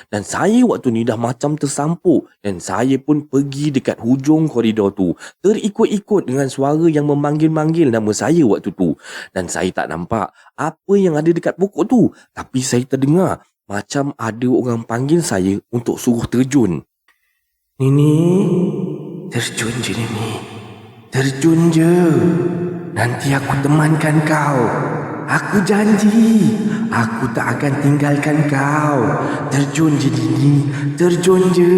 Dan saya waktu ni dah macam tersampuk dan saya pun pergi dekat hujung koridor tu. Terikut-ikut dengan suara yang memanggil-manggil nama saya waktu tu. Dan saya tak nampak apa yang ada dekat pokok tu. Tapi saya terdengar macam ada orang panggil saya untuk suruh terjun. Nini, terjun je Nini. Terjun je. Nanti aku temankan kau. Aku janji, aku tak akan tinggalkan kau. Terjun je Nini, terjun je.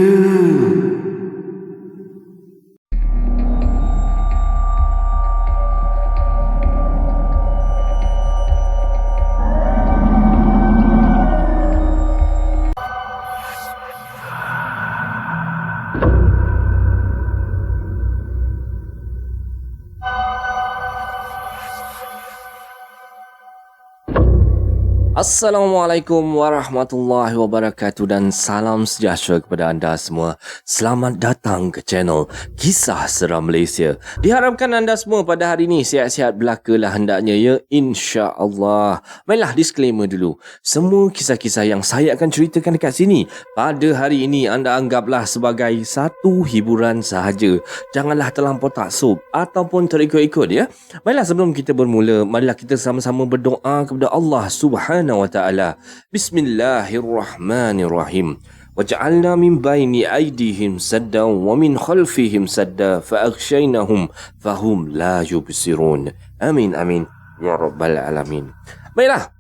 Assalamualaikum warahmatullahi wabarakatuh dan salam sejahtera kepada anda semua. Selamat datang ke channel Kisah Seram Malaysia. Diharapkan anda semua pada hari ini sihat-sihat belaka lah hendaknya ya, insya-Allah. Baiklah, disclaimer dulu. Semua kisah-kisah yang saya akan ceritakan dekat sini pada hari ini anda anggaplah sebagai satu hiburan sahaja. Janganlah terlampau taksub ataupun terikut-ikut ya. Baiklah, sebelum kita bermula, marilah kita sama-sama berdoa kepada Allah Subhanahu wa ta'ala. Bismillahirrahmanirrahim. Waj'alna min baini aydihim sadda wa min khalfihim sadda fa'aghshaynahum fahum la yubsirun. Amin amin ya rabbal alamin. Baiklah,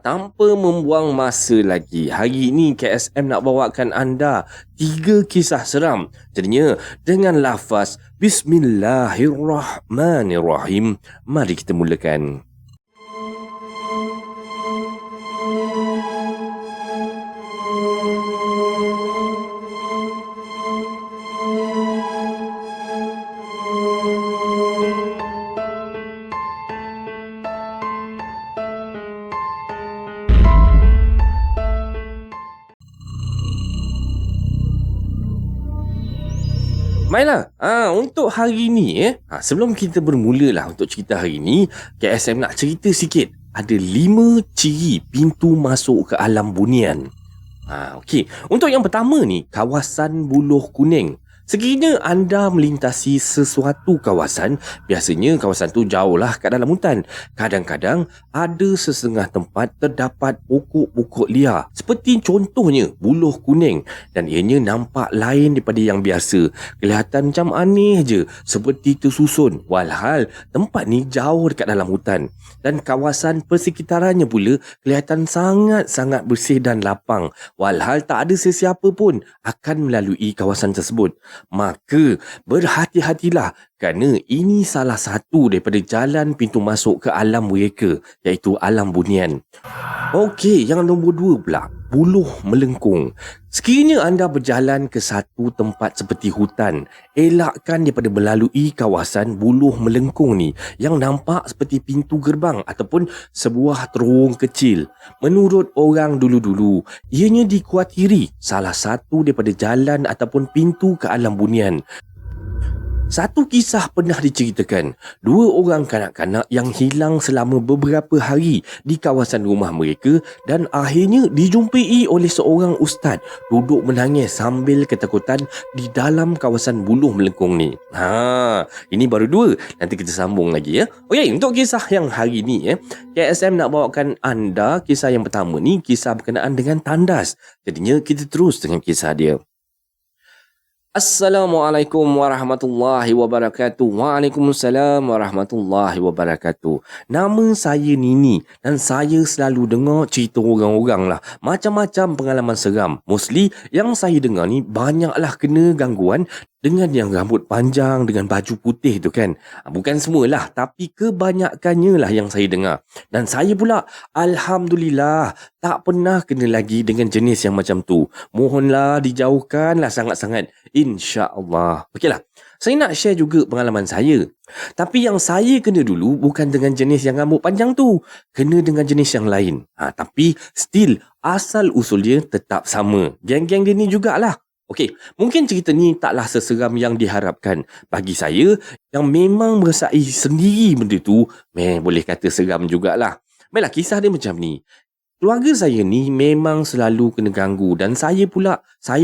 tanpa membuang masa lagi, hari ini KSM nak bawakan anda 3 kisah seram. Jadinya dengan lafaz Bismillahirrahmanirrahim, mari kita mulakan. Baiklah, untuk hari ni sebelum kita bermula lah untuk cerita hari ni, KSM nak cerita sikit. Ada 5 ciri pintu masuk ke alam bunian. Okey, untuk yang pertama ni, kawasan Buloh Kuning. Sekiranya anda melintasi sesuatu kawasan, biasanya kawasan tu jauhlah kat dalam hutan. Kadang-kadang ada sesetengah tempat terdapat pokok-pokok liar. Seperti contohnya Buloh Kuning, dan ianya nampak lain daripada yang biasa. Kelihatan macam aneh je, seperti tersusun. Walhal tempat ni jauh dekat dalam hutan. Dan kawasan persekitarannya pula kelihatan sangat-sangat bersih dan lapang. Walhal tak ada sesiapa pun akan melalui kawasan tersebut. Maka berhati-hatilah kerana ini salah satu daripada jalan pintu masuk ke alam mereka, iaitu alam bunian. Okey, yang nombor 2 pula, Buloh Melengkung. Sekiranya anda berjalan ke satu tempat seperti hutan, elakkan daripada melalui kawasan Buloh Melengkung ni yang nampak seperti pintu gerbang ataupun sebuah terowong kecil. Menurut orang dulu-dulu, ianya dikuatiri salah satu daripada jalan ataupun pintu ke alam bunian. Satu kisah pernah diceritakan, 2 orang kanak-kanak yang hilang selama beberapa hari di kawasan rumah mereka dan akhirnya dijumpai oleh seorang ustaz duduk menangis sambil ketakutan di dalam kawasan Buloh Melengkung ni. Ini baru 2, nanti kita sambung lagi ya. Okey, untuk kisah yang hari ni KSM nak bawakan anda kisah yang pertama ni, kisah berkenaan dengan tandas. Jadinya kita terus dengan kisah dia. Assalamualaikum warahmatullahi wabarakatuh. Waalaikumsalam warahmatullahi wabarakatuh. Nama saya Nini dan saya selalu dengar cerita orang-orang lah. Macam-macam pengalaman seram. Mostly yang saya dengar ni banyaklah kena gangguan dengan yang rambut panjang dengan baju putih tu kan. Bukan semualah, tapi kebanyakannya lah yang saya dengar. Dan saya pula, alhamdulillah, tak pernah kena lagi dengan jenis yang macam tu. Mohonlah dijauhkanlah sangat-sangat, insya-Allah. Okeylah, saya nak share juga pengalaman saya. Tapi yang saya kena dulu bukan dengan jenis yang rambut panjang tu, kena dengan jenis yang lain. Tapi still asal usul dia tetap sama. Geng-geng dia ni jugalah. Okey, mungkin cerita ni taklah seseram yang diharapkan. Bagi saya, yang memang merasai sendiri benda tu, boleh kata seram jugalah. Baiklah, kisah dia macam ni. Keluarga saya ni memang selalu kena ganggu dan saya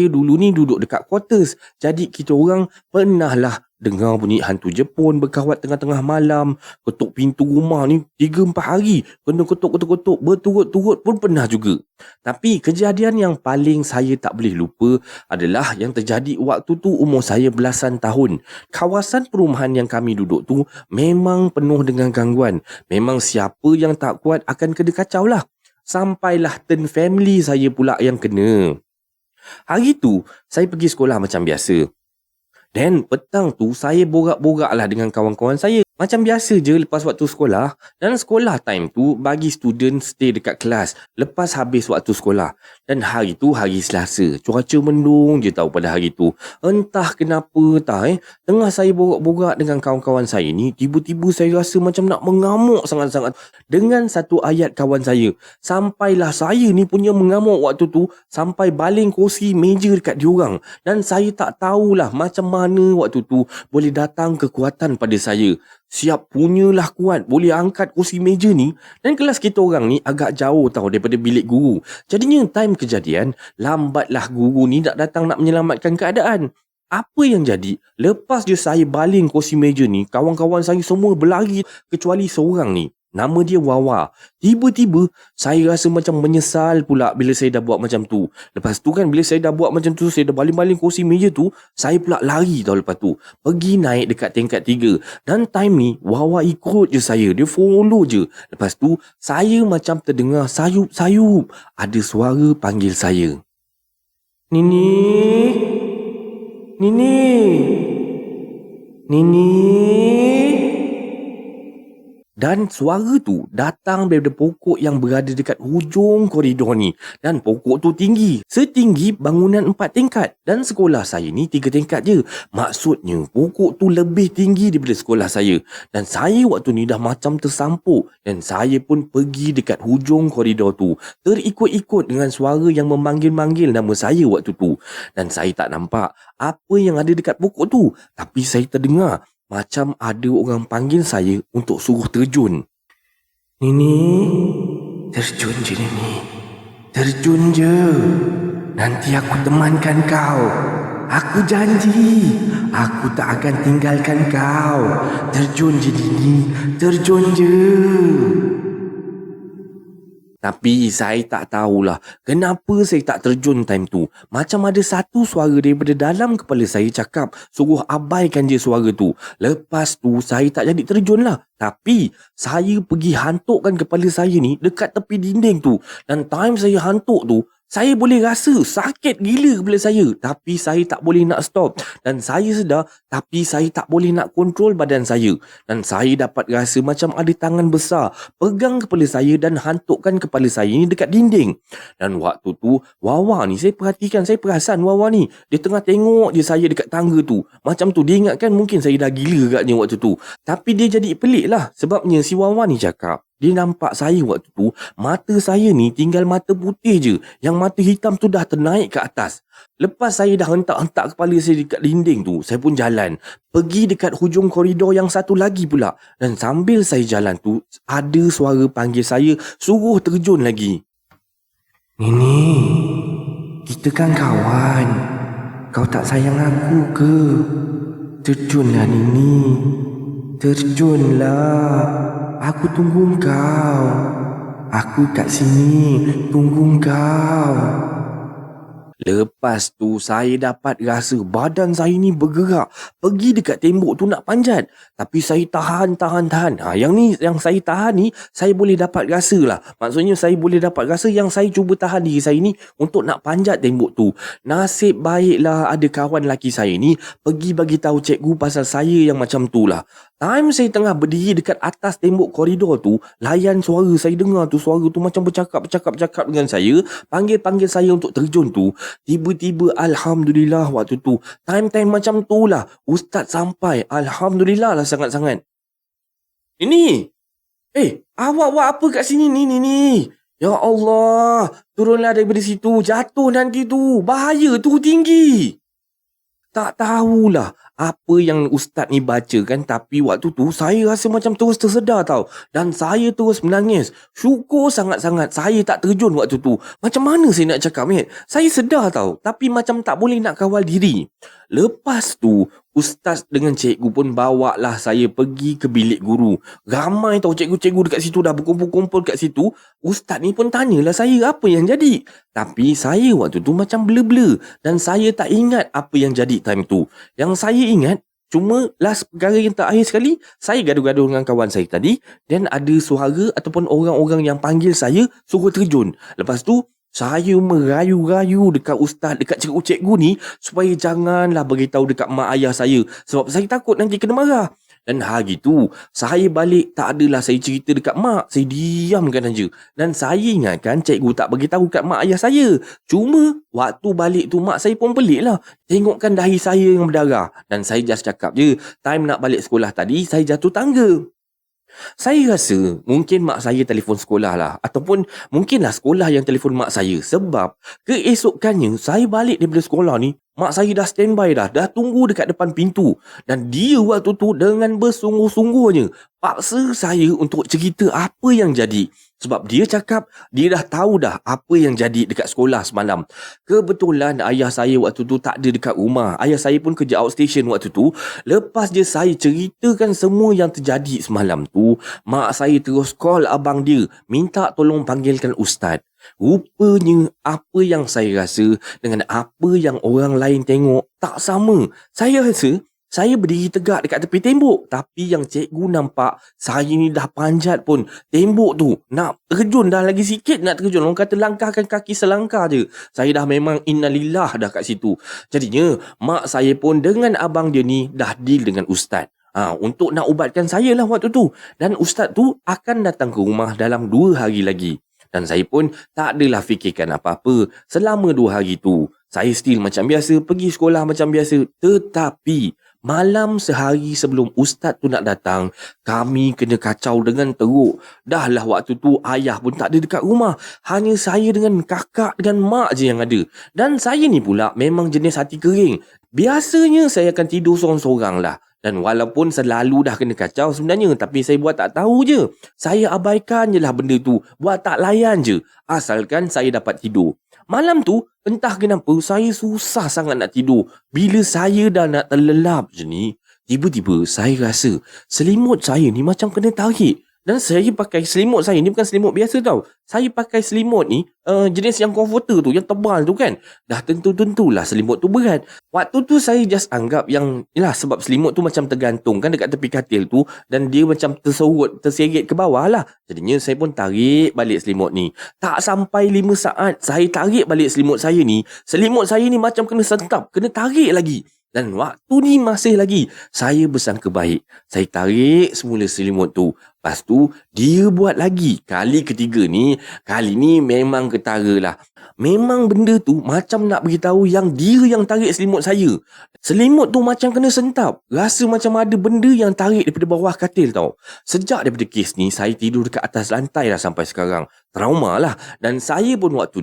dulu ni duduk dekat quarters. Jadi kita orang pernahlah dengar bunyi hantu Jepun berkawat tengah-tengah malam, ketuk pintu rumah ni 3-4 hari, kena ketuk-ketuk-ketuk berturut-turut pun pernah juga. Tapi kejadian yang paling saya tak boleh lupa adalah yang terjadi waktu tu umur saya belasan tahun. Kawasan perumahan yang kami duduk tu memang penuh dengan gangguan. Memang siapa yang tak kuat akan kena kacau lah. Sampailah turn family saya pula yang kena. Hari tu, saya pergi sekolah macam biasa. Dan petang tu, saya borak-borak lah dengan kawan-kawan saya. Macam biasa je lepas waktu sekolah. Dan sekolah time tu, bagi student stay dekat kelas lepas habis waktu sekolah. Dan hari tu, hari Selasa. Cuaca mendung je tahu pada hari tu. Entah kenapa tengah saya borak-borak dengan kawan-kawan saya ni, tiba-tiba saya rasa macam nak mengamuk sangat-sangat. Dengan satu ayat kawan saya. Sampailah saya ni punya mengamuk waktu tu, sampai baling kursi meja dekat diorang. Dan saya tak tahulah macam mana waktu tu boleh datang kekuatan pada saya. Siap punyalah kuat boleh angkat kursi meja ni. Dan kelas kita orang ni agak jauh tau daripada bilik guru. Jadinya time kejadian, lambatlah guru ni nak datang nak menyelamatkan keadaan. Apa yang jadi? Lepas je saya baling kursi meja ni, kawan-kawan saya semua berlari kecuali seorang ni. Nama dia Wawa. Tiba-tiba, saya rasa macam menyesal pula bila saya dah buat macam tu. Lepas tu kan, bila saya dah buat macam tu, saya dah baling-baling kursi meja tu, saya pula lari tau lepas tu. Pergi naik dekat tingkat 3. Dan time ni, Wawa ikut je saya. Dia follow je. Lepas tu, saya macam terdengar sayup-sayup. Ada suara panggil saya. Nini? Nini? Nini? Dan suara tu datang daripada pokok yang berada dekat hujung koridor ni. Dan pokok tu tinggi. Setinggi bangunan 4 tingkat. Dan sekolah saya ni 3 tingkat je. Maksudnya pokok tu lebih tinggi daripada sekolah saya. Dan saya waktu ni dah macam tersampuk. Dan saya pun pergi dekat hujung koridor tu. Terikut-ikut dengan suara yang memanggil-manggil nama saya waktu tu. Dan saya tak nampak apa yang ada dekat pokok tu. Tapi saya terdengar macam ada orang panggil saya untuk suruh terjun. Nini, terjun je Nini. Terjun je. Nanti aku temankan kau. Aku janji. Aku tak akan tinggalkan kau. Terjun je Nini. Terjun je. Tapi saya tak tahulah kenapa saya tak terjun time tu. Macam ada satu suara daripada dalam kepala saya cakap suruh abaikan je suara tu. Lepas tu saya tak jadi terjun lah. Tapi saya pergi hantukkan kepala saya ni dekat tepi dinding tu. Dan time saya hantuk tu, saya boleh rasa sakit gila kepala saya. Tapi saya tak boleh nak stop. Dan saya sedar, tapi saya tak boleh nak kontrol badan saya. Dan saya dapat rasa macam ada tangan besar pegang kepala saya dan hantukkan kepala saya ni dekat dinding. Dan waktu tu, Wawa ni saya perasan Wawa ni. Dia tengah tengok je saya dekat tangga tu. Macam tu, dia ingatkan mungkin saya dah gila agaknya waktu tu. Tapi dia jadi pelik lah. Sebabnya si Wawa ni cakap, dia nampak saya waktu tu, mata saya ni tinggal mata putih je. Yang mata hitam tu dah ternaik ke atas. Lepas saya dah hentak-hentak kepala saya dekat dinding tu, saya pun jalan. Pergi dekat hujung koridor yang satu lagi pula. Dan sambil saya jalan tu, ada suara panggil saya, suruh terjun lagi. Nini, kita kan kawan. Kau tak sayang aku ke? Terjunlah Nini. Terjunlah. Aku tunggu kau. Aku kat sini tunggu kau. Lepas tu saya dapat rasa badan saya ni bergerak. Pergi dekat tembok tu nak panjat. Tapi saya tahan. Yang saya tahan ni, saya boleh dapat rasa lah. Maksudnya saya boleh dapat rasa yang saya cuba tahan diri saya ni untuk nak panjat tembok tu. Nasib baiklah ada kawan lelaki saya ni pergi bagi tahu cikgu pasal saya yang macam tu lah. Time saya tengah berdiri dekat atas tembok koridor tu, layan suara saya dengar tu, suara tu macam bercakap dengan saya, panggil saya untuk terjun tu. Tiba-tiba Alhamdulillah waktu tu, time macam tu lah, Ustaz sampai. Alhamdulillah lah sangat-sangat. Ini, awak buat apa kat sini ni? Ya Allah, turunlah daripada situ, jatuh nanti tu, bahaya tu tinggi. Tak tahulah apa yang ustaz ni baca kan. Tapi waktu tu saya rasa macam terus tersedar tau. Dan saya terus menangis. Syukur sangat-sangat saya tak terjun waktu tu. Macam mana saya nak cakap ni? Saya sedar tau. Tapi macam tak boleh nak kawal diri. Lepas tu ustaz dengan cikgu pun bawa lah saya pergi ke bilik guru. Ramai tau cikgu-cikgu dekat situ dah berkumpul-kumpul dekat situ. Ustaz ni pun tanyalah saya apa yang jadi. Tapi saya waktu tu macam blur-blur. Dan saya tak ingat apa yang jadi time tu. Yang saya ingat, cuma last perkara yang terakhir sekali, saya gaduh-gaduh dengan kawan saya tadi. Dan ada suara ataupun orang-orang yang panggil saya suruh terjun. Lepas tu, saya merayu-rayu dekat ustaz, dekat cikgu-cikgu ni supaya janganlah beritahu dekat mak ayah saya. Sebab saya takut nanti kena marah. Dan hari tu, saya balik tak adalah saya cerita dekat mak. Saya diamkan aja. Dan saya ingatkan cikgu tak beritahu kat mak ayah saya. Cuma, waktu balik tu mak saya pun pelik lah. Tengokkan dahi saya yang berdarah. Dan saya just cakap je, time nak balik sekolah tadi, saya jatuh tangga. Saya rasa mungkin mak saya telefon sekolah lah. Ataupun mungkinlah sekolah yang telefon mak saya. Sebab keesokannya saya balik daripada sekolah ni, mak saya dah standby dah. Dah tunggu dekat depan pintu. Dan dia waktu tu dengan bersungguh-sungguhnya paksa saya untuk cerita apa yang jadi. Sebab dia cakap dia dah tahu dah apa yang jadi dekat sekolah semalam. Kebetulan ayah saya waktu tu tak ada dekat rumah. Ayah saya pun kerja outstation waktu tu. Lepas je saya ceritakan semua yang terjadi semalam tu, mak saya terus call abang dia, minta tolong panggilkan ustaz. Rupanya apa yang saya rasa dengan apa yang orang lain tengok tak sama. Saya rasa saya berdiri tegak dekat tepi tembok. Tapi yang cikgu nampak, saya ni dah panjat pun tembok tu. Nak terjun dah lagi sikit nak terjun. Orang kata langkahkan kaki selangkah je. Saya dah memang innalillah dah kat situ. Jadinya, mak saya pun dengan abang dia ni dah deal dengan ustaz. Untuk nak ubatkan saya lah waktu tu. Dan ustaz tu akan datang ke rumah dalam 2 hari lagi. Dan saya pun tak adalah fikirkan apa-apa selama 2 hari tu. Saya still macam biasa, pergi sekolah macam biasa. Tetapi malam sehari sebelum ustaz tu nak datang, kami kena kacau dengan teruk. Dah lah waktu tu ayah pun tak ada dekat rumah. Hanya saya dengan kakak dengan mak je yang ada. Dan saya ni pula memang jenis hati kering. Biasanya saya akan tidur sorang-sorang lah. Dan walaupun selalu dah kena kacau sebenarnya, tapi saya buat tak tahu je. Saya abaikan je lah benda tu. Buat tak layan je. Asalkan saya dapat tidur. Malam tu, entah kenapa saya susah sangat nak tidur. Bila saya dah nak terlelap je ni, tiba-tiba saya rasa selimut saya ni macam kena tarik. Dan saya pakai selimut saya ni bukan selimut biasa tau. Saya pakai selimut ni jenis yang comforter tu, yang tebal tu kan. Dah tentu-tentulah selimut tu berat. Waktu tu saya just anggap yang yalah, sebab selimut tu macam tergantung kan dekat tepi katil tu. Dan dia macam terseret ke bawah lah. Jadinya saya pun tarik balik selimut ni. Tak sampai 5 saat saya tarik balik selimut saya ni. Selimut saya ni macam kena sentap, kena tarik lagi. Dan waktu ni masih lagi saya bersangka baik. Saya tarik semula selimut tu. Lepas tu dia buat lagi. Kali ketiga ni, kali ni memang ketara lah. Memang benda tu macam nak beritahu yang dia yang tarik selimut saya. Selimut tu macam kena sentap. Rasa macam ada benda yang tarik daripada bawah katil tau. Sejak daripada kes ni, saya tidur dekat atas lantai lah sampai sekarang. Trauma lah. Dan saya pun waktu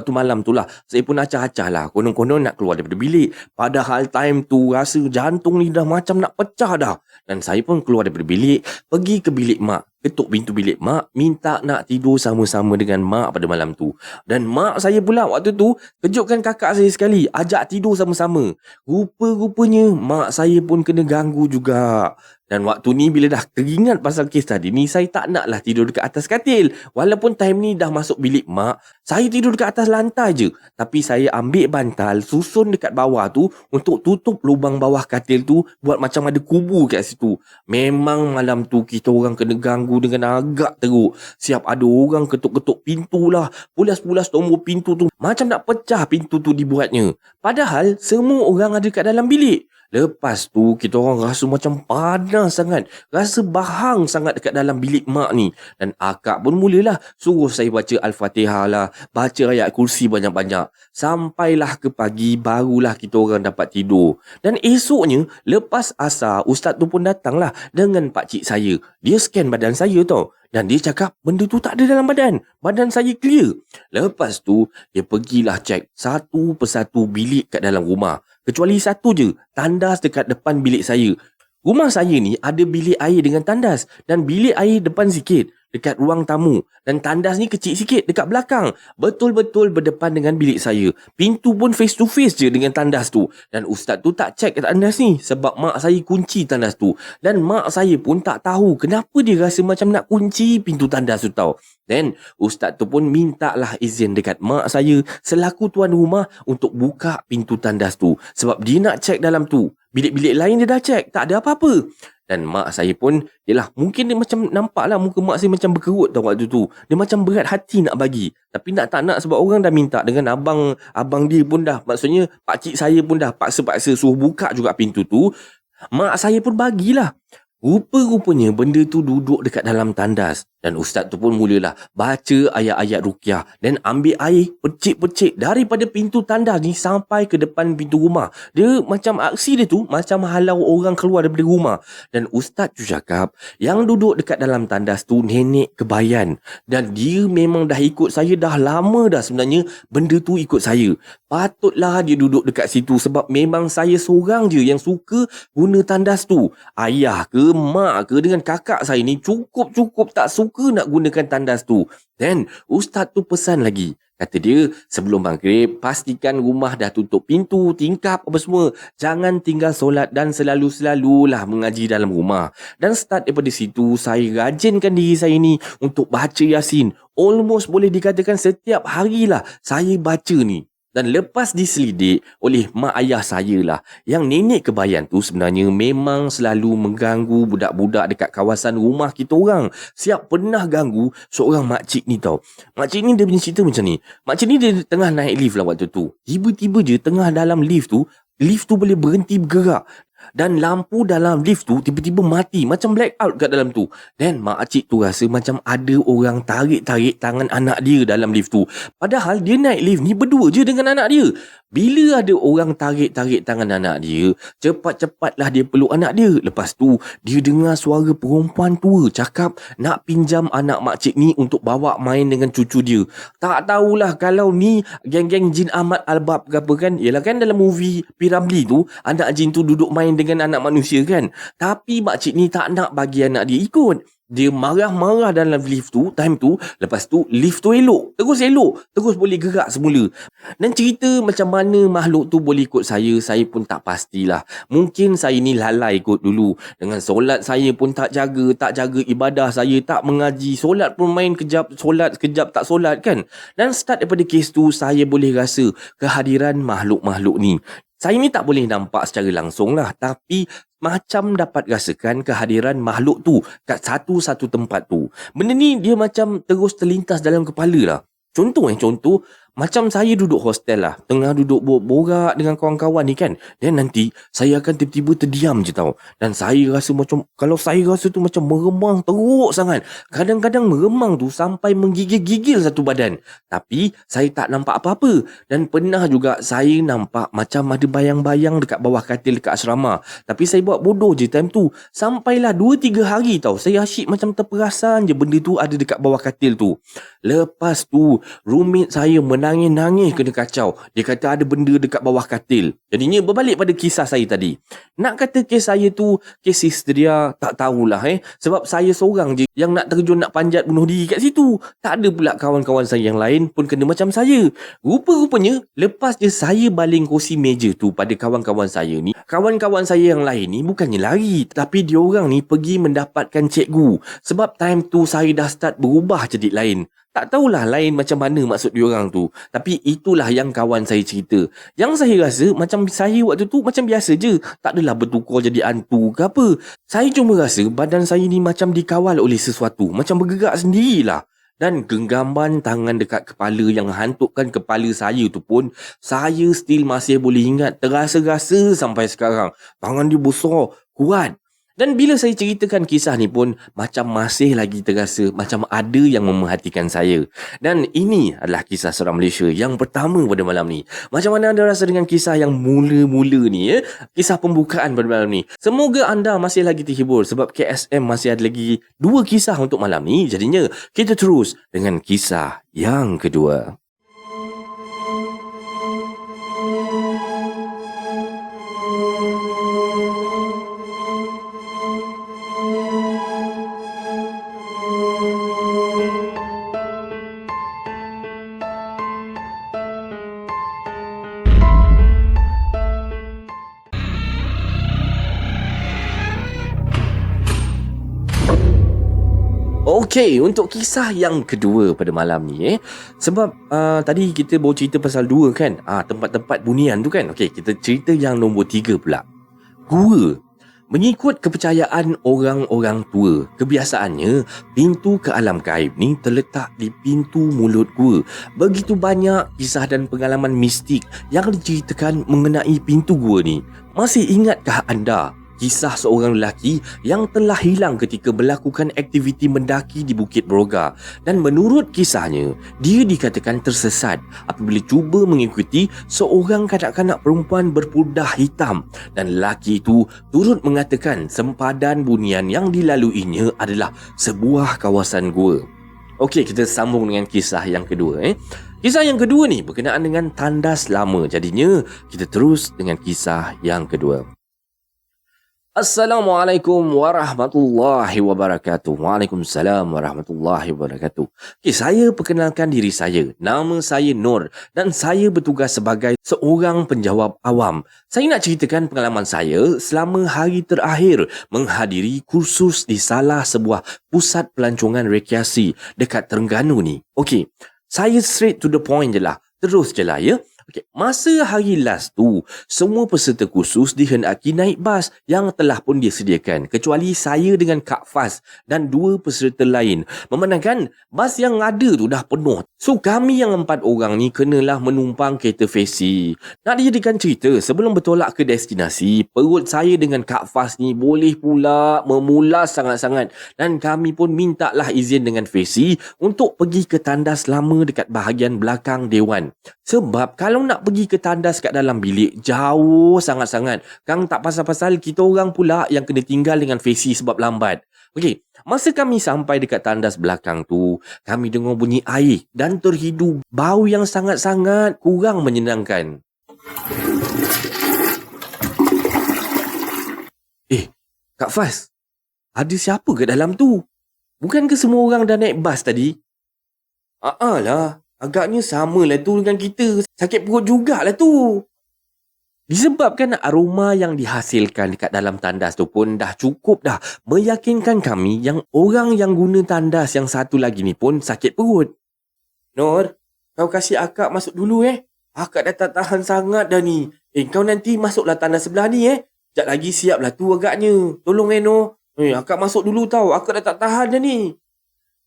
malam tu lah, saya pun acah-acah lah. Konon-konon nak keluar daripada bilik. Padahal time tu rasa jantung ni dah macam nak pecah dah. Dan saya pun keluar daripada bilik, pergi ke bilik mak. Ketuk pintu bilik mak, minta nak tidur sama-sama dengan mak pada malam tu. Dan mak saya pula waktu tu kejutkan kakak saya sekali, ajak tidur sama-sama. Rupa-rupanya mak saya pun kena ganggu juga. Dan waktu ni bila dah teringat pasal kes tadi ni, saya tak naklah tidur dekat atas katil. Walaupun time ni dah masuk bilik mak, saya tidur dekat atas lantai je. Tapi saya ambil bantal, susun dekat bawah tu untuk tutup lubang bawah katil tu, buat macam ada kubur kat situ. Memang malam tu kita orang kena ganggu dengan agak teruk. Siap ada orang ketuk-ketuk pintu lah. Pulas-pulas tombol pintu tu. Macam nak pecah pintu tu dibuatnya. Padahal semua orang ada kat dalam bilik. Lepas tu kita orang rasa macam panas sangat. Rasa bahang sangat dekat dalam bilik mak ni. Dan akak pun mulalah suruh saya baca Al-Fatihah lah. Baca ayat kursi banyak-banyak. Sampailah ke pagi barulah kita orang dapat tidur. Dan esoknya lepas asar ustaz tu pun datang lah dengan pakcik saya. Dia scan badan saya tau. Dan dia cakap benda tu tak ada dalam badan. Badan saya clear. Lepas tu, dia pergilah cek satu persatu bilik kat dalam rumah. Kecuali satu je, tandas dekat depan bilik saya. Rumah saya ni ada bilik air dengan tandas. Dan bilik air depan sikit, dekat ruang tamu. Dan tandas ni kecil sikit dekat belakang. Betul-betul berdepan dengan bilik saya. Pintu pun face to face je dengan tandas tu. Dan ustaz tu tak check tandas ni sebab mak saya kunci tandas tu. Dan mak saya pun tak tahu kenapa dia rasa macam nak kunci pintu tandas tu tau. Dan ustaz tu pun mintalah izin dekat mak saya selaku tuan rumah untuk buka pintu tandas tu. Sebab dia nak check dalam tu. Bilik-bilik lain dia dah check, tak ada apa-apa. Dan mak saya pun, yelah, mungkin dia macam nampaklah muka mak saya macam berkerut tau waktu tu. Dia macam berat hati nak bagi. Tapi nak tak nak sebab orang dah minta dengan abang dia pun dah. Maksudnya pakcik saya pun dah paksa-paksa suruh buka juga pintu tu. Mak saya pun bagilah. Rupa-rupanya benda tu duduk dekat dalam tandas. Dan ustaz tu pun mulalah baca ayat-ayat ruqyah. Dan ambil air percik-percik daripada pintu tandas ni sampai ke depan pintu rumah. Dia macam aksi dia tu macam halau orang keluar daripada rumah. Dan ustaz tu cakap yang duduk dekat dalam tandas tu nenek kebayan. Dan dia memang dah ikut saya dah lama dah sebenarnya benda tu ikut saya. Patutlah dia duduk dekat situ sebab memang saya seorang je yang suka guna tandas tu. Ayah ke mak ke dengan kakak saya ni cukup tak suka nak gunakan tandas tu. Dan ustaz tu pesan lagi. Kata dia, sebelum maghrib, pastikan rumah dah tutup pintu, tingkap apa semua. Jangan tinggal solat dan selalu-selalulah mengaji dalam rumah. Dan start daripada situ, saya rajinkan diri saya ni untuk baca Yasin. Almost boleh dikatakan setiap harilah saya baca ni. Dan lepas diselidik oleh mak ayah saya lah, yang nenek kebayan tu sebenarnya memang selalu mengganggu budak-budak dekat kawasan rumah kita orang. Siap pernah ganggu seorang makcik ni tau. Makcik ni dia punya cerita macam ni. Makcik ni dia tengah naik lift lah waktu tu. Tiba-tiba je tengah dalam lift tu boleh berhenti bergerak. Dan lampu dalam lift tu tiba-tiba mati. Macam black out kat dalam tu. Dan makcik tu rasa macam ada orang tarik-tarik tangan anak dia dalam lift tu. Padahal dia naik lift ni berdua je dengan anak dia. Bila ada orang tarik-tarik tangan anak dia, cepat-cepatlah dia peluk anak dia. Lepas tu, dia dengar suara perempuan tua cakap nak pinjam anak makcik ni untuk bawa main dengan cucu dia. Tak tahulah kalau ni geng-geng jin Ahmad Albab ke apa kan. Yelah kan dalam movie Piramli tu, anak jin tu duduk main dengan anak manusia kan. Tapi makcik ni tak nak bagi anak dia ikut. Dia marah-marah dalam lift tu, time tu. Lepas tu, lift tu elok. Terus boleh gerak semula. Dan cerita macam mana makhluk tu boleh ikut saya pun tak pastilah. Mungkin saya ni lalai ikut dulu. Dengan solat saya pun tak jaga ibadah saya, tak mengaji. Solat pun main kejap, solat kejap tak solat kan. Dan start daripada kes tu, saya boleh rasa kehadiran makhluk-makhluk ni. Saya ni tak boleh nampak secara langsung lah, tapi macam dapat rasakan kehadiran makhluk tu kat satu-satu tempat tu. Benda ni dia macam terus terlintas dalam kepala lah. Contoh, macam saya duduk hostel lah, tengah duduk borak dengan kawan-kawan ni kan. Dan nanti saya akan tiba-tiba terdiam je tau. Dan saya rasa macam, kalau saya rasa tu macam meremang teruk sangat. Kadang-kadang meremang tu sampai menggigil-gigil satu badan. Tapi saya tak nampak apa-apa. Dan pernah juga saya nampak macam ada bayang-bayang dekat bawah katil dekat asrama. Tapi saya buat bodoh je time tu. Sampailah 2-3 hari tau, saya asyik macam terperasan je benda tu ada dekat bawah katil tu. Lepas tu, roommate saya menangis kena kacau. Dia kata ada benda dekat bawah katil. Jadinya berbalik pada kisah saya tadi. Nak kata kes saya tu kes histeria, tak tahulah sebab saya seorang je yang nak terjun nak panjat bunuh diri kat situ. Tak ada pula kawan-kawan saya yang lain pun kena macam saya. Rupa-rupanya lepas je saya baling kursi meja tu pada kawan-kawan saya ni, kawan-kawan saya yang lain ni bukannya lari, tapi diorang ni pergi mendapatkan cikgu. Sebab time tu saya dah start berubah jadi lain. Tak tahulah lain macam mana maksud diorang tu. Tapi itulah yang kawan saya cerita. Yang saya rasa macam saya waktu tu macam biasa je. Tak adalah bertukar jadi hantu ke apa. Saya cuma rasa badan saya ni macam dikawal oleh sesuatu. Macam bergerak sendirilah. Dan genggaman tangan dekat kepala yang hantukkan kepala saya tu pun saya still masih boleh ingat. Terasa-rasa sampai sekarang. Tangan dia besar, kuat. Dan bila saya ceritakan kisah ni pun macam masih lagi terasa macam ada yang memerhatikan saya. Dan ini adalah kisah seorang Malaysia yang pertama pada malam ni. Macam mana anda rasa dengan kisah yang mula-mula ni? Kisah pembukaan pada malam ni. Semoga anda masih lagi terhibur sebab KSM masih ada lagi 2 kisah untuk malam ni. Jadinya kita terus dengan kisah yang kedua. Okey, untuk kisah yang kedua pada malam ni sebab tadi kita baru cerita pasal 2 kan, tempat-tempat bunian tu kan. Okey, kita cerita yang nombor 3 pula. Gua. Mengikut kepercayaan orang-orang tua, kebiasaannya pintu ke alam gaib ni terletak di pintu mulut gua. Begitu banyak kisah dan pengalaman mistik yang diceritakan mengenai pintu gua ni. Masih ingatkah anda kisah seorang lelaki yang telah hilang ketika melakukan aktiviti mendaki di Bukit Broga? Dan menurut kisahnya, dia dikatakan tersesat apabila cuba mengikuti seorang kanak-kanak perempuan berpudar hitam, dan lelaki itu turut mengatakan sempadan bunian yang dilaluinya adalah sebuah kawasan gua. Okey, kita sambung dengan kisah yang kedua. Kisah yang kedua ni berkenaan dengan tandas lama. Jadinya kita terus dengan kisah yang kedua. Assalamualaikum warahmatullahi wabarakatuh. Waalaikumsalam warahmatullahi wabarakatuh. Okay, saya perkenalkan diri saya. Nama saya Nur dan saya bertugas sebagai seorang penjawab awam. Saya nak ceritakan pengalaman saya selama hari terakhir menghadiri kursus di salah sebuah pusat pelancongan rekreasi dekat Terengganu ni. Okey, saya straight to the point je lah. Terus je lah ya. Okay. Masa hari last tu, semua peserta kursus dihendaki naik bas yang telah pun disediakan, kecuali saya dengan Kak Faz dan 2 peserta lain. Memandangkan bas yang ada tu dah penuh. So kami yang 4 orang ni kenalah menumpang kereta fesi. Nak dijadikan cerita, sebelum bertolak ke destinasi, perut saya dengan Kak Faz ni boleh pula memulas sangat-sangat. Dan kami pun mintalah izin dengan fesi untuk pergi ke tandas lama dekat bahagian belakang dewan. Sebab kalau nak pergi ke tandas kat dalam bilik, jauh sangat-sangat. Kang tak pasal-pasal kita orang pula yang kena tinggal dengan fesi sebab lambat. Okey, masa kami sampai dekat tandas belakang tu, kami dengar bunyi air dan terhidu bau yang sangat-sangat kurang menyenangkan. Kak Faz, ada siapa kat dalam tu? Bukan ke semua orang dah naik bas tadi? Lah. Agaknya sama lah tu dengan kita. Sakit perut jugalah tu. Disebabkan aroma yang dihasilkan dekat dalam tandas tu pun dah cukup dah meyakinkan kami yang orang yang guna tandas yang satu lagi ni pun sakit perut. Nur, kau kasih akak masuk dulu Akak dah tak tahan sangat dah ni. Kau nanti masuklah tandas sebelah ni Sekejap lagi siap lah tu agaknya. Tolong Nur. Akak masuk dulu tau. Akak dah tak tahan dah ni.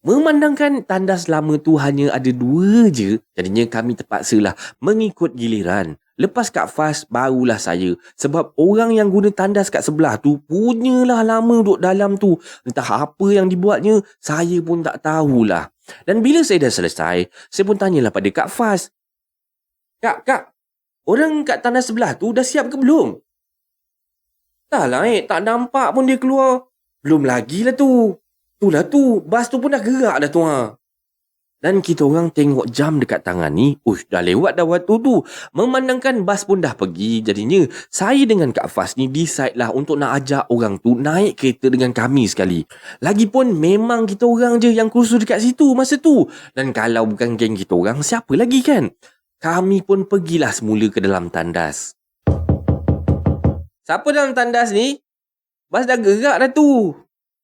Memandangkan tandas lama tu hanya ada 2 je, jadinya kami terpaksalah mengikut giliran. Lepas Kak Faz, barulah saya. Sebab orang yang guna tandas kat sebelah tu punyalah lama duduk dalam tu. Entah apa yang dibuatnya, saya pun tak tahulah. Dan bila saya dah selesai, saya pun tanyalah pada Kak Faz. Kak, orang kat tandas sebelah tu dah siap ke belum? Tak lah tak nampak pun dia keluar. Belum lagi lah tu. Itulah tu, bas tu pun dah gerak dah tu Dan kita orang tengok jam dekat tangan ni, dah lewat dah waktu tu. Memandangkan bas pun dah pergi, jadinya saya dengan Kak Faz ni decide lah untuk nak ajak orang tu naik kereta dengan kami sekali. Lagipun memang kita orang je yang kursus dekat situ masa tu. Dan kalau bukan geng kita orang, siapa lagi kan? Kami pun pergilah semula ke dalam tandas. Siapa dalam tandas ni? Bas dah gerak dah tu.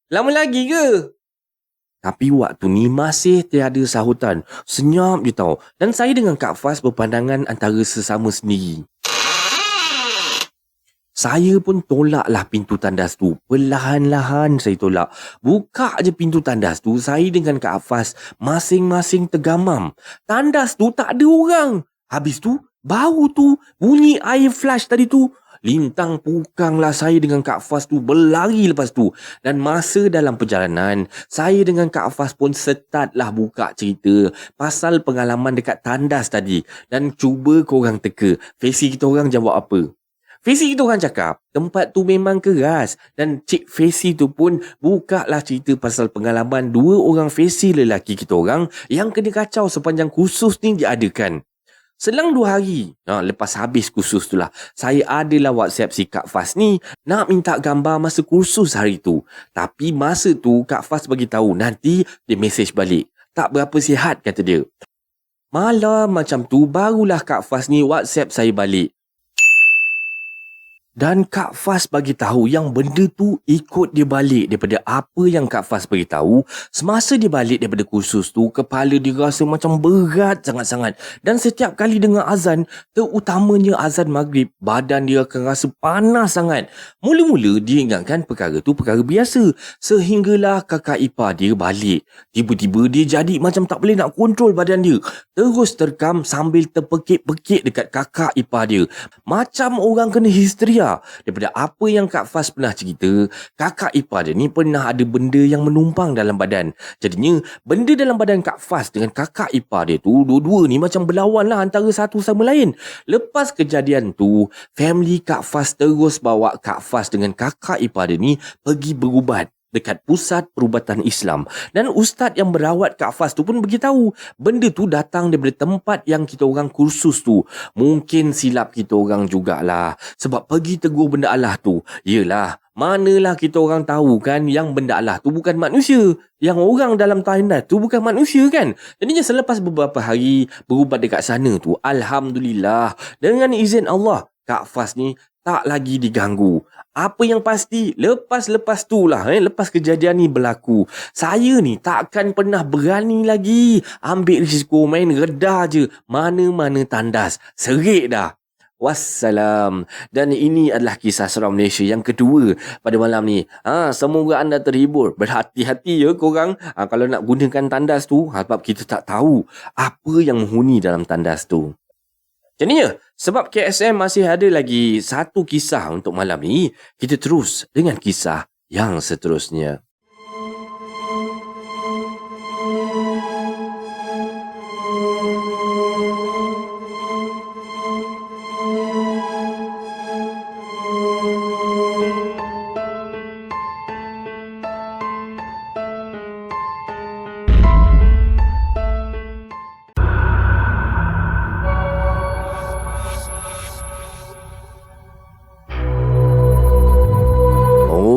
Lama lagi ke? Tapi waktu ni masih tiada sahutan. Senyap je tau. Dan saya dengan Kak Faz berpandangan antara sesama sendiri. Saya pun tolaklah pintu tandas tu. Perlahan-lahan saya tolak. Buka je pintu tandas tu, saya dengan Kak Faz masing-masing tergamam. Tandas tu tak ada orang. Habis tu, bau tu, bunyi air flush tadi tu, Lintang pukanglah saya dengan Kak Faz tu berlari lepas tu. Dan masa dalam perjalanan, saya dengan Kak Faz pun startlah buka cerita pasal pengalaman dekat tandas tadi. Dan cuba korang teka, Fesi kita orang jawab apa? Fesi kita orang cakap, tempat tu memang keras. Dan Cik Fesi tu pun buka lah cerita pasal pengalaman dua orang Fesi lelaki kita orang yang kena kacau sepanjang kursus ni diadakan. Selang 2 hari lepas habis kursus tu lah, saya adalah WhatsApp si Kak Faz ni nak minta gambar masa kursus hari tu. Tapi masa tu Kak Faz bagi tahu nanti dia mesej balik. Tak berapa sihat kata dia. Malam macam tu barulah Kak Faz ni WhatsApp saya balik. Dan Kak Faz bagi tahu yang benda tu ikut dia balik daripada apa yang Kak Faz bagi tahu. Semasa dia balik daripada kursus tu, kepala dia rasa macam berat sangat-sangat. Dan setiap kali dengar azan, terutamanya azan maghrib, badan dia akan rasa panas sangat. Mula-mula dia ingatkan perkara tu perkara biasa. Sehinggalah kakak ipar dia balik. Tiba-tiba dia jadi macam tak boleh nak kontrol badan dia. Terus terkam sambil terpekik-pekik dekat kakak ipar dia. Macam orang kena histeria. Daripada apa yang Kak Faz pernah cerita, kakak ipar dia ni pernah ada benda yang menumpang dalam badan. Jadinya, benda dalam badan Kak Faz dengan kakak ipar dia tu, dua-dua ni macam berlawan lah antara satu sama lain. Lepas kejadian tu, family Kak Faz terus bawa Kak Faz dengan kakak ipar dia ni pergi berubat dekat pusat perubatan Islam. Dan ustaz yang merawat Kak Faz tu pun beritahu benda tu datang daripada tempat yang kita orang kursus tu. Mungkin silap kita orang jugalah. Sebab pergi tegur benda Allah tu. Yelah, manalah kita orang tahu kan yang benda Allah tu bukan manusia. Yang orang dalam tandas tu bukan manusia kan. Jadinya selepas beberapa hari berubat dekat sana tu, Alhamdulillah, dengan izin Allah, Kak Faz ni tak lagi diganggu. Apa yang pasti, lepas-lepas tu lah, lepas kejadian ni berlaku, saya ni takkan pernah berani lagi ambil risiko main redah je mana-mana tandas. Serik dah. Wassalam. Dan ini adalah kisah seram Malaysia yang kedua pada malam ni. Semoga anda terhibur. Berhati-hati ya korang kalau nak gunakan tandas tu, sebab kita tak tahu apa yang menghuni dalam tandas tu. Jadinya, sebab KSM masih ada lagi satu kisah untuk malam ni, kita terus dengan kisah yang seterusnya.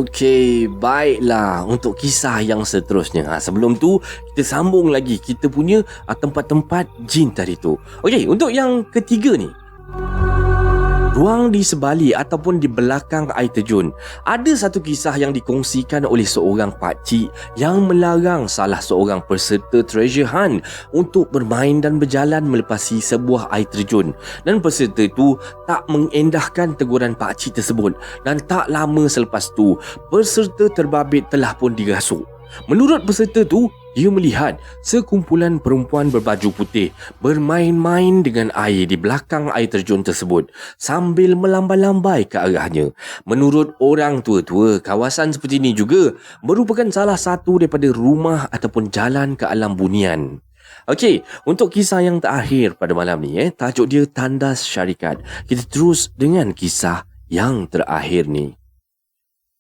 Okey, baiklah untuk kisah yang seterusnya. Sebelum tu, kita sambung lagi kita punya tempat-tempat jin tadi tu. Okey, untuk yang ketiga ni. Ruang di sebalik ataupun di belakang air terjun. Ada satu kisah yang dikongsikan oleh seorang pakcik yang melarang salah seorang peserta treasure hunt untuk bermain dan berjalan melepasi sebuah air terjun. Dan peserta itu tak mengendahkan teguran pakcik tersebut. Dan tak lama selepas tu, peserta terbabit telah pun dirasuk. Menurut peserta tu, dia melihat sekumpulan perempuan berbaju putih bermain-main dengan air di belakang air terjun tersebut sambil melambai-lambai ke arahnya. Menurut orang tua-tua, kawasan seperti ini juga merupakan salah satu daripada rumah ataupun jalan ke alam bunian. Okey, untuk kisah yang terakhir pada malam ni, tajuk dia Tandas Syarikat. Kita terus dengan kisah yang terakhir ni.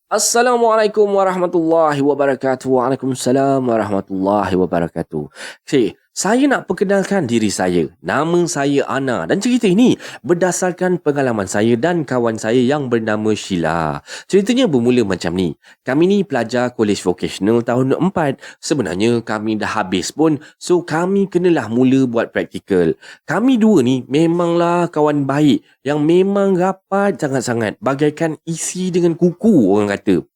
Assalamualaikum warahmatullahi wabarakatuh. Waalaikumsalam warahmatullahi wabarakatuh. Okay, saya nak perkenalkan diri saya. Nama saya Ana dan cerita ini berdasarkan pengalaman saya dan kawan saya yang bernama Sheila. Ceritanya bermula macam ni. Kami ni pelajar kolej vocational tahun 4. Sebenarnya kami dah habis pun, so kami kenalah mula buat praktikal. Kami dua ni memanglah kawan baik yang memang rapat sangat-sangat, bagaikan isi dengan kuku orang kata.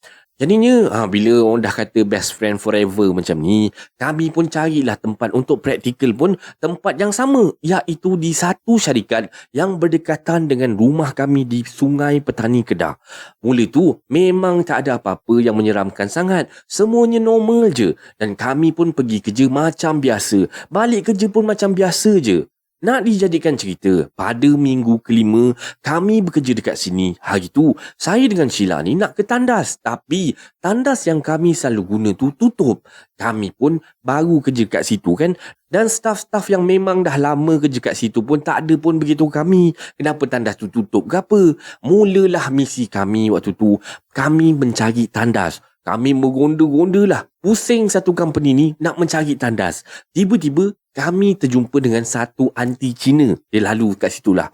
Jadinya bila orang dah kata best friend forever macam ni, kami pun carilah tempat untuk praktikal pun tempat yang sama, iaitu di satu syarikat yang berdekatan dengan rumah kami di Sungai Petani Kedah. Mula tu memang tak ada apa-apa yang menyeramkan sangat, semuanya normal je dan kami pun pergi kerja macam biasa, balik kerja pun macam biasa je. Nak dijadikan cerita, pada minggu kelima kami bekerja dekat sini. Hari tu, saya dengan Sheila ni nak ke tandas. Tapi tandas yang kami selalu guna tu tutup. Kami pun baru kerja kat situ kan. Dan staf-staf yang memang dah lama kerja kat situ pun tak ada pun beritahu kami kenapa tandas tu tutup ke apa. Mulalah misi kami waktu tu. Kami mencari tandas. Kami meronda-ronda lah. Pusing satu company ni nak mencari tandas. Tiba-tiba kami terjumpa dengan satu anti Cina. Dia lalu kat situ lah.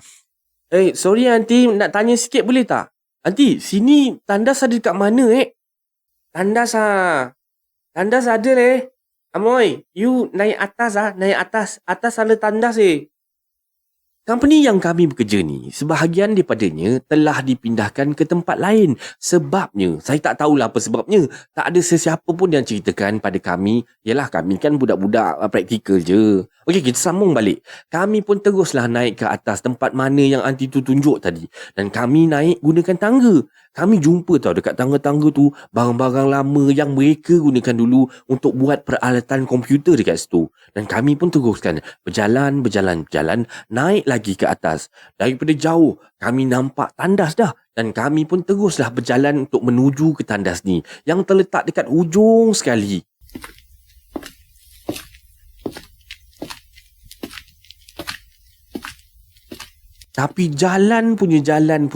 Sorry anti, nak tanya sikit boleh tak? Anti, sini tandas ada dekat mana Tandas Tandas ada Amoy, you naik atas naik atas. Atas ada tandas Company yang kami bekerja ni, sebahagian daripadanya telah dipindahkan ke tempat lain. Sebabnya, saya tak tahulah apa sebabnya. Tak ada sesiapa pun yang ceritakan pada kami. Yalah, kami kan budak-budak praktikal je. Okey, kita sambung balik. Kami pun teruslah naik ke atas tempat mana yang anti tu tunjuk tadi. Dan kami naik gunakan tangga. Kami jumpa tau dekat tangga-tangga tu barang-barang lama yang mereka gunakan dulu untuk buat peralatan komputer dekat situ. Dan kami pun teruskan berjalan, naik lagi ke atas. Daripada jauh, kami nampak tandas dah. Dan kami pun teruslah berjalan untuk menuju ke tandas ni yang terletak dekat hujung sekali. Tapi jalan punya jalan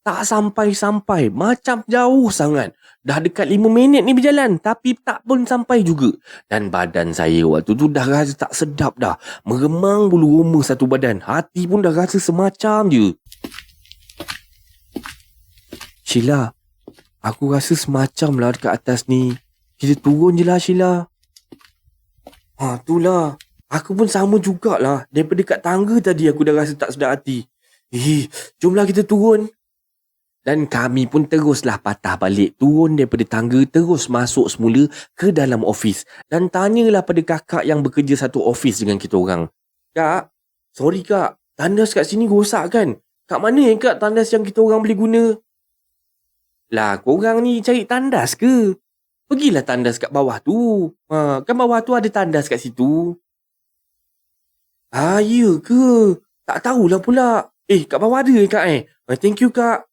tak sampai-sampai. Macam jauh sangat. Dah dekat 5 minit ni berjalan. Tapi tak pun sampai juga. Dan badan saya waktu tu dah rasa tak sedap dah. Meremang bulu roma satu badan. Hati pun dah rasa semacam je. Sheila, aku rasa semacam lah dekat atas ni. Kita turun je lah Sheila. Itulah. Aku pun sama jugalah. Daripada kat tangga tadi aku dah rasa tak sedap hati. Jomlah kita turun. Dan kami pun teruslah patah balik. Turun daripada tangga, terus masuk semula ke dalam ofis. Dan tanyalah pada kakak yang bekerja satu ofis dengan kita orang. Kak, sorry kak. Tandas kat sini rosak kan? Kat mana kak tandas yang kita orang boleh guna? Lah, korang ni cari tandas ke? Pergilah tandas kat bawah tu. Kan bawah tu ada tandas kat situ. Ya ke? Tak tahulah pula. Kat bawah ada kak Thank you kak.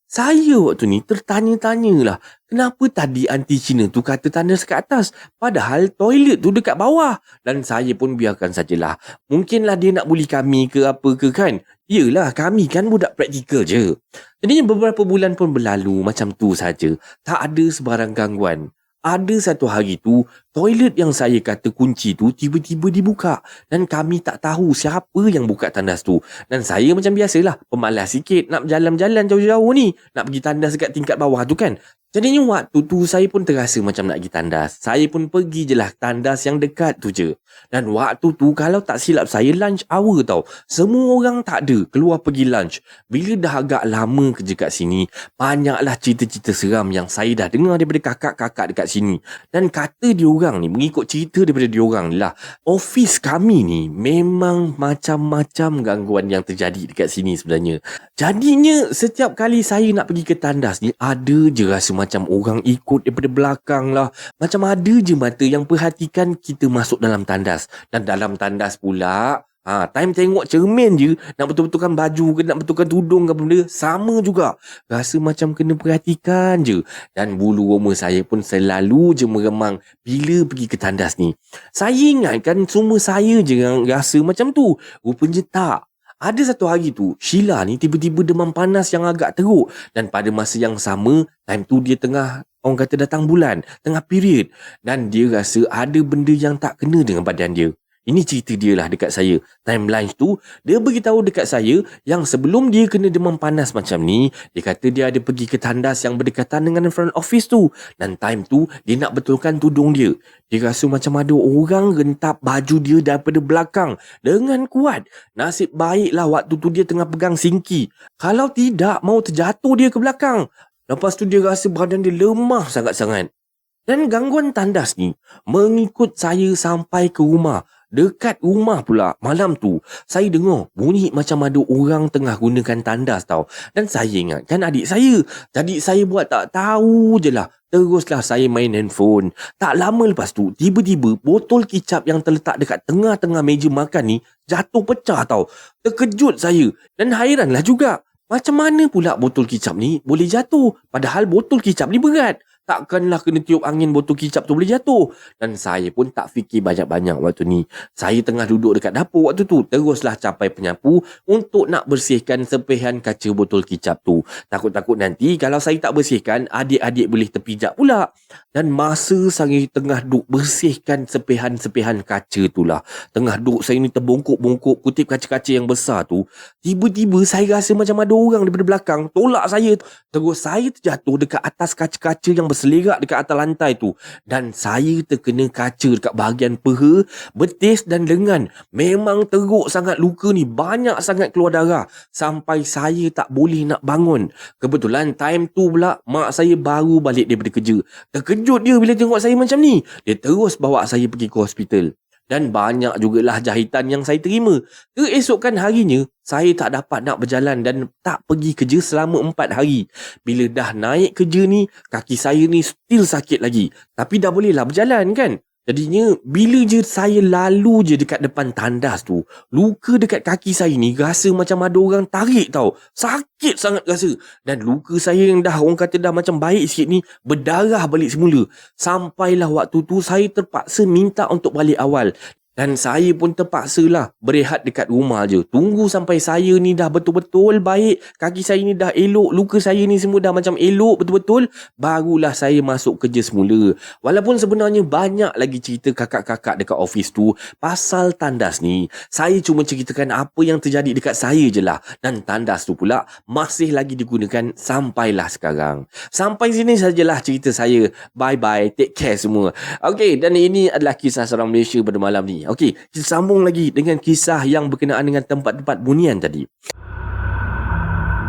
Saya waktu ni tertanya-tanyalah. Kenapa tadi anti Cina tu kata tandas kat atas? Padahal toilet tu dekat bawah. Dan saya pun biarkan sajalah. Mungkinlah dia nak bully kami ke apa ke kan? Yelah, kami kan budak praktikal je. Jadi beberapa bulan pun berlalu macam tu saja. Tak ada sebarang gangguan. Ada satu hari tu, toilet yang saya kata kunci tu tiba-tiba dibuka. Dan kami tak tahu siapa yang buka tandas tu. Dan saya macam biasalah, pemalas sikit nak berjalan-jalan jauh-jauh ni. Nak pergi tandas dekat tingkat bawah tu kan. Jadinya waktu tu saya pun terasa macam nak pergi tandas. Saya pun pergi je lah tandas yang dekat tu je. Dan waktu tu kalau tak silap saya lunch hour tau. Semua orang tak ada keluar pergi lunch. Bila dah agak lama kerja kat sini, banyaklah cerita-cerita seram yang saya dah dengar daripada kakak-kakak dekat sini. Dan kata diorang ni, mengikut cerita daripada diorang lah, office kami ni memang macam-macam gangguan yang terjadi dekat sini sebenarnya. Jadinya setiap kali saya nak pergi ke tandas ni, ada je rasa macam orang ikut daripada belakang lah. Macam ada je mata yang perhatikan kita masuk dalam tandas. Dan dalam tandas pula, time tengok cermin je, nak betul-betulkan baju ke, nak betulkan tudung ke benda, sama juga. Rasa macam kena perhatikan je. Dan bulu roma saya pun selalu je meremang bila pergi ke tandas ni. Saya ingatkan semua saya je yang rasa macam tu. Rupanya tak. Ada satu hari tu, Sheila ni tiba-tiba demam panas yang agak teruk. Dan pada masa yang sama, time tu dia tengah, orang kata datang bulan, tengah period. Dan dia rasa ada benda yang tak kena dengan badan dia. Ini cerita dia lah dekat saya. Timeline tu, dia beritahu dekat saya yang sebelum dia kena demam panas macam ni, dia kata dia ada pergi ke tandas yang berdekatan dengan front office tu. Dan time tu, dia nak betulkan tudung dia. Dia rasa macam ada orang rentap baju dia daripada belakang dengan kuat. Nasib baiklah waktu tu dia tengah pegang singki. Kalau tidak, mau terjatuh dia ke belakang. Lepas tu dia rasa badan dia lemah sangat-sangat. Dan gangguan tandas ni mengikut saya sampai ke rumah. Dekat rumah pula, malam tu, saya dengar bunyi macam ada orang tengah gunakan tandas tau. Dan saya ingatkan adik saya. Jadi saya buat tak tahu je lah. teruslah saya main handphone. Tak lama lepas tu, tiba-tiba botol kicap yang terletak dekat tengah-tengah meja makan ni jatuh pecah tau. Terkejut saya dan hairanlah juga. Macam mana pula botol kicap ni boleh jatuh? Padahal botol kicap ni berat. Takkanlah kena tiup angin botol kicap tu boleh jatuh. Dan saya pun tak fikir banyak-banyak waktu ni. Saya tengah duduk dekat dapur waktu tu. Teruslah capai penyapu untuk nak bersihkan sepihan kaca botol kicap tu. Takut-takut nanti kalau saya tak bersihkan, adik-adik boleh terpijak pula. Dan masa saya tengah duk bersihkan sepihan-sepihan kaca tu lah. Tengah duk saya ni terbongkok-bongkok kutip kaca-kaca yang besar tu. Tiba-tiba saya rasa macam ada orang daripada belakang tolak saya. Terus saya terjatuh dekat atas kaca-kaca yang berselerak dekat atas lantai tu. Dan saya terkena kaca dekat bahagian peha, betis dan lengan. Memang teruk sangat luka ni. Banyak sangat keluar darah. Sampai saya tak boleh nak bangun. Kebetulan time tu pula mak saya baru balik daripada kerja. Terkejut dia bila tengok saya macam ni. Dia terus bawa saya pergi ke hospital. Dan banyak jugalah jahitan yang saya terima. Keesokan harinya, saya tak dapat nak berjalan dan tak pergi kerja selama 4 hari. Bila dah naik kerja ni, kaki saya ni still sakit lagi. Tapi dah bolehlah berjalan kan. Jadinya, bila je saya lalu je dekat depan tandas tu, luka dekat kaki saya ni rasa macam ada orang tarik tau. Sakit sangat rasa. Dan luka saya yang dah orang kata dah macam baik sikit ni, berdarah balik semula. Sampailah waktu tu saya terpaksa minta untuk balik awal. Dan saya pun terpaksalah berehat dekat rumah je. Tunggu sampai saya ni dah betul-betul baik. Kaki saya ni dah elok. Luka saya ni semua dah macam elok betul-betul. Barulah saya masuk kerja semula. Walaupun sebenarnya banyak lagi cerita kakak-kakak dekat office tu pasal tandas ni. Saya cuma ceritakan apa yang terjadi dekat saya je lah. Dan tandas tu pula masih lagi digunakan sampailah sekarang. Sampai sini sajalah cerita saya. Bye-bye. Take care semua. Okay, dan ini adalah kisah seorang Malaysia pada malam ni. Okey, kita sambung lagi dengan kisah yang berkenaan dengan tempat-tempat bunian tadi.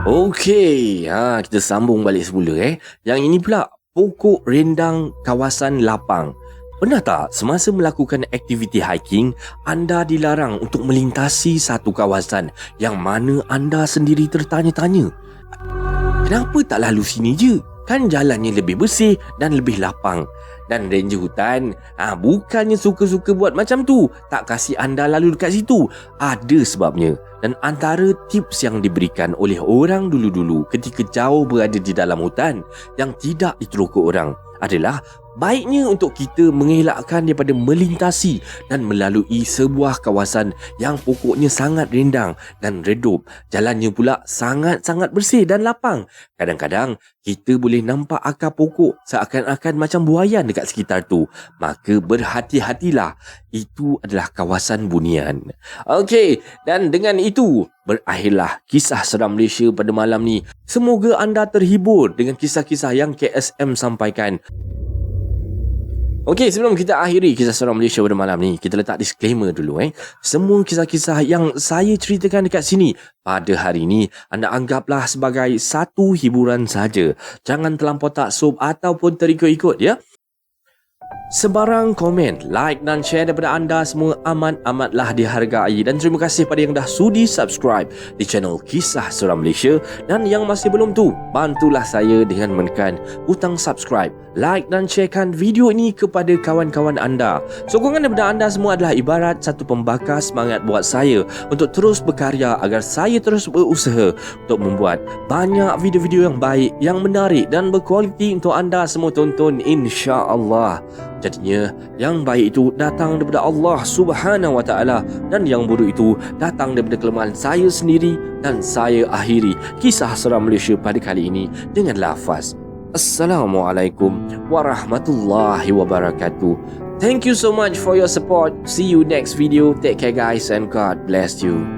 Okey, kita sambung balik semula Yang ini pula pokok rendang kawasan lapang. Pernah tak semasa melakukan aktiviti hiking, anda dilarang untuk melintasi satu kawasan yang mana anda sendiri tertanya-tanya, kenapa tak lalu sini je? Kan jalannya lebih bersih dan lebih lapang. Dan ranger hutan bukannya suka-suka buat macam tu, tak kasih anda lalu dekat situ. Ada sebabnya. Dan antara tips yang diberikan oleh orang dulu-dulu ketika jauh berada di dalam hutan yang tidak diteroka orang adalah baiknya untuk kita mengelakkan daripada melintasi dan melalui sebuah kawasan yang pokoknya sangat rindang dan redup. Jalannya pula sangat-sangat bersih dan lapang. Kadang-kadang kita boleh nampak akar pokok seakan-akan macam buaian dekat sekitar tu. Maka berhati-hatilah. Itu adalah kawasan bunian. Okey, dan dengan itu berakhirlah kisah seram Malaysia pada malam ni. Semoga anda terhibur dengan kisah-kisah yang KSM sampaikan. Okey, sebelum kita akhiri kisah seram Malaysia pada malam ni, kita letak disclaimer dulu Semua kisah-kisah yang saya ceritakan dekat sini pada hari ni, anda anggaplah sebagai satu hiburan saja. Jangan terlampau taksub ataupun terikut-ikut ya. Sebarang komen, like dan share daripada anda semua amat-amatlah dihargai. Dan terima kasih pada yang dah sudi subscribe di channel Kisah Seram Malaysia. Dan yang masih belum tu, bantulah saya dengan menekan butang subscribe, like dan sharekan video ini kepada kawan-kawan anda. Sokongan daripada anda semua adalah ibarat satu pembakar semangat buat saya untuk terus berkarya agar saya terus berusaha untuk membuat banyak video-video yang baik, yang menarik dan berkualiti untuk anda semua tonton, insya-Allah. Jadinya yang baik itu datang daripada Allah Subhanahu Wa Taala dan yang buruk itu datang daripada kelemahan saya sendiri. Dan saya akhiri kisah seram Malaysia pada kali ini dengan lafaz Assalamualaikum warahmatullahi wabarakatuh. Thank you so much for your support. See you next video. Take care guys and God bless you.